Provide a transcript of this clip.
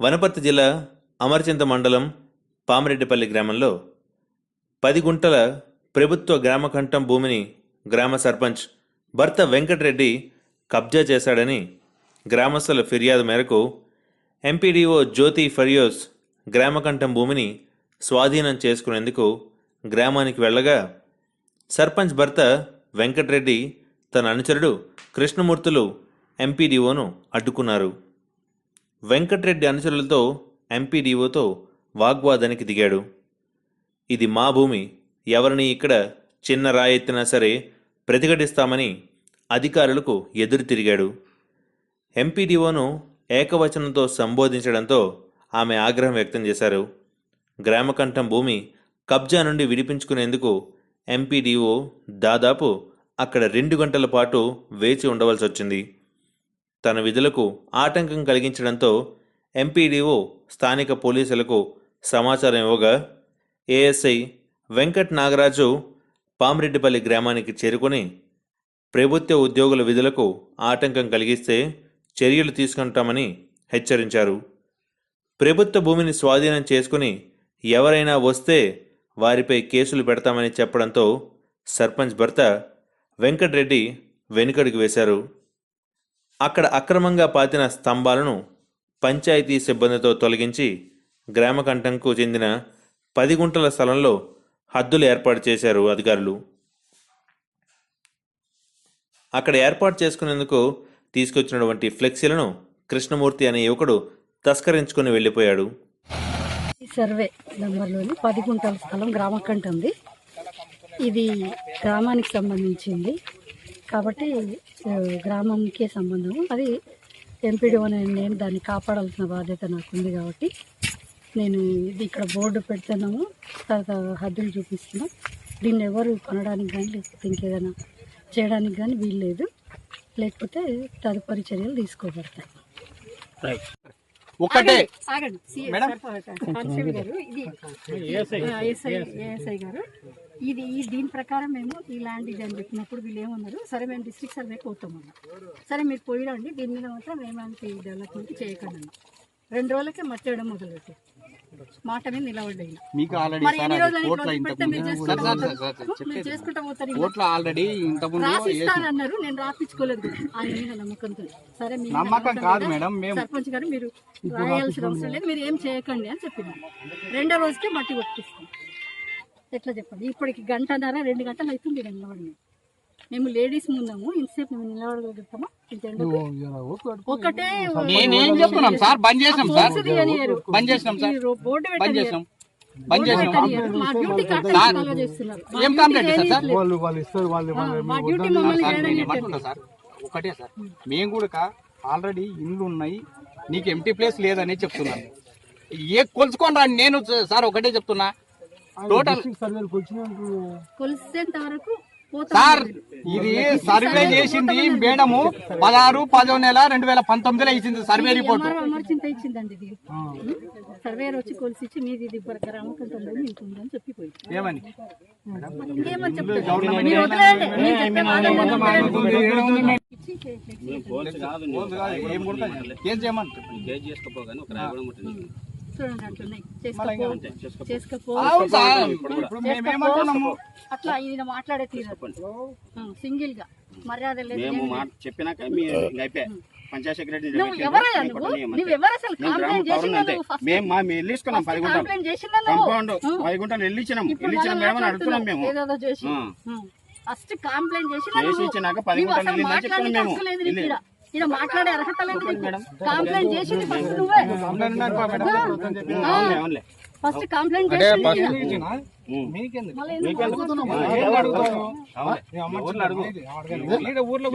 వనపర్తి జిల్లా అమర్చింత మండలం పామిరెడ్డిపల్లి గ్రామంలో 10 గుంటల ప్రభుత్వ గ్రామకంఠం భూమిని గ్రామ సర్పంచ్ భర్త వెంకటరెడ్డి కబ్జా చేశాడని గ్రామస్తుల ఫిర్యాదు మేరకు ఎంపీడీఓ జ్యోతి ఫరియోస్ గ్రామకంఠం భూమిని స్వాధీనం చేసుకునేందుకు గ్రామానికి వెళ్ళగా సర్పంచ్ భర్త వెంకటరెడ్డి తన అనుచరుడు కృష్ణమూర్తులు ఎంపీడీఓను అడ్డుకున్నారు. వెంకటరెడ్డి అనుచరులతో ఎంపీడీఓతో వాగ్వాదానికి దిగాడు. ఇది మా భూమి, ఎవరిని ఇక్కడ చిన్న రాయెత్తినా సరే ప్రతిఘటిస్తామని అధికారులకు ఎదురు తిరిగాడు. ఎంపీడీఓను ఏకవచనంతో సంబోధించడంతో ఆమె ఆగ్రహం వ్యక్తం చేశారు. గ్రామకంఠం భూమి కబ్జా నుండి విడిపించుకునేందుకు ఎంపీడీఓ దాదాపు అక్కడ 2 గంటల పాటు వేచి ఉండవలసి వచ్చింది. తన విధులకు ఆటంకం కలిగించడంతో ఎంపీడీఓ స్థానిక పోలీసులకు సమాచారం ఇవ్వగా ఏఎస్ఐ వెంకట్ నాగరాజు పామిరెడ్డిపల్లి గ్రామానికి చేరుకొని ప్రభుత్వ ఉద్యోగుల విధులకు ఆటంకం కలిగిస్తే చర్యలు తీసుకుంటామని హెచ్చరించారు. ప్రభుత్వ భూమిని స్వాధీనం చేసుకుని ఎవరైనా వస్తే వారిపై కేసులు పెడతామని చెప్పడంతో సర్పంచ్ భర్త వెంకటరెడ్డి వెనుకడుగు వేశారు. అక్కడ అక్రమంగా పాతిన స్తంభాలను పంచాయతీ సిబ్బందితో తొలగించి గ్రామకంఠంకు చెందిన 10 గుంటల స్థలంలో హద్దులు ఏర్పాటు చేశారు అధికారులు. అక్కడ ఏర్పాటు చేసుకునేందుకు తీసుకొచ్చినటువంటి ఫ్లెక్సీలను కృష్ణమూర్తి అనే యువకుడు తస్కరించుకుని వెళ్ళిపోయాడు. సర్వే నంబర్లోని 10 గుంటల స్థలం గ్రామకంఠ ఉంది. ఇది గ్రామానికి సంబంధించింది కాబట్టి గ్రామంకే సంబంధం. అది ఎంపీడీఓ నేను దాన్ని కాపాడాల్సిన బాధ్యత నాకుంది కాబట్టి నేను ఇది ఇక్కడ బోర్డు పెడుతున్నాము, తర్వాత హద్దులు చూపిస్తున్నాం. దీన్ని ఎవరు కొనడానికి కానీ లేకపోతే ఇంకేదైనా చేయడానికి కానీ వీల్లేదు, లేకపోతే తదుపరి చర్యలు తీసుకోబడతాయి. ఒకటే కానిస్టేబుల్ గారు, ఇది ఏఎస్ఐ గారు, ఇది దీని ప్రకారం మేము ఈ ల్యాండ్ ఇది అని చెప్పినప్పుడు వీళ్ళు ఏమన్నారు, సరే మేము డిస్ట్రిక్ట్ సర్వేకి పోతామన్నా. సరే మీరు పోయిరండి, దీని మీద మాత్రం ఏమంటే డెవలప్మెంట్ చేయకండి. 2 రోజులకే మట్టేయడం మొదలుపెట్టి మాట మీద నిలబడ్డాయి. రాసిస్తానన్నారు, నేను రాపించుకోలేదు ఆయన మీద నమ్మకంతో. సరే సర్పంచ్ గారు మీరు రాయాల్సిన అవసరం లేదు, మీరు ఏం చేయకండి అని చెప్పినారు. 2వ రోజుకే మట్టి కొట్టిస్తాం. ఎట్లా చెప్పండి, ఇప్పటికి 1.5-2 గంటలు అవుతుంది నిలబడి. మేము లేడీస్ ముందాము, ఇంతసేపు మేము నిలబడగలుగుతామా? ఒకటే బోర్డు పెట్టారు. మా డ్యూటీ ఒకటే సార్, మేము కూడా ఆల్రెడీ ఇండ్లు ఉన్నాయి, నీకు ఎంటీ ప్లేస్ లేదని చెప్తున్నాను. ఏ కొలుచుకొని రా, నేను సార్ ఒకటే చెప్తున్నా, టోటల్ కొలిసేంత వరకు సార్ ఇది సర్వే చేసింది మేడము 16/10/2019 ఇచ్చింది సర్వే రిపోర్ట్. అమర్చింత ఇచ్చిందండి. ఇది సర్వేర్ వచ్చి కొలిసి ఇచ్చి మీది ఇది గ్రామకంఠంలో ఉంటుందని చెప్పిపోయి ఏమని ఇంకేమని చెప్తారు. అట్లా ఈయన మాట్లాడే తీరు సింగిల్ గా మర్యాద లేదు. చెప్పినాక పంచాయత్ సెక్రటరీ ఫస్ట్ కంప్లైంట్ చేసి ఇలా మాట్లాడే అర్హత లేదు. కంప్లైంట్ చేసింది ఫస్ట్ నువ్వే. ఫస్ట్ కంప్లైంట్ ఊర్లో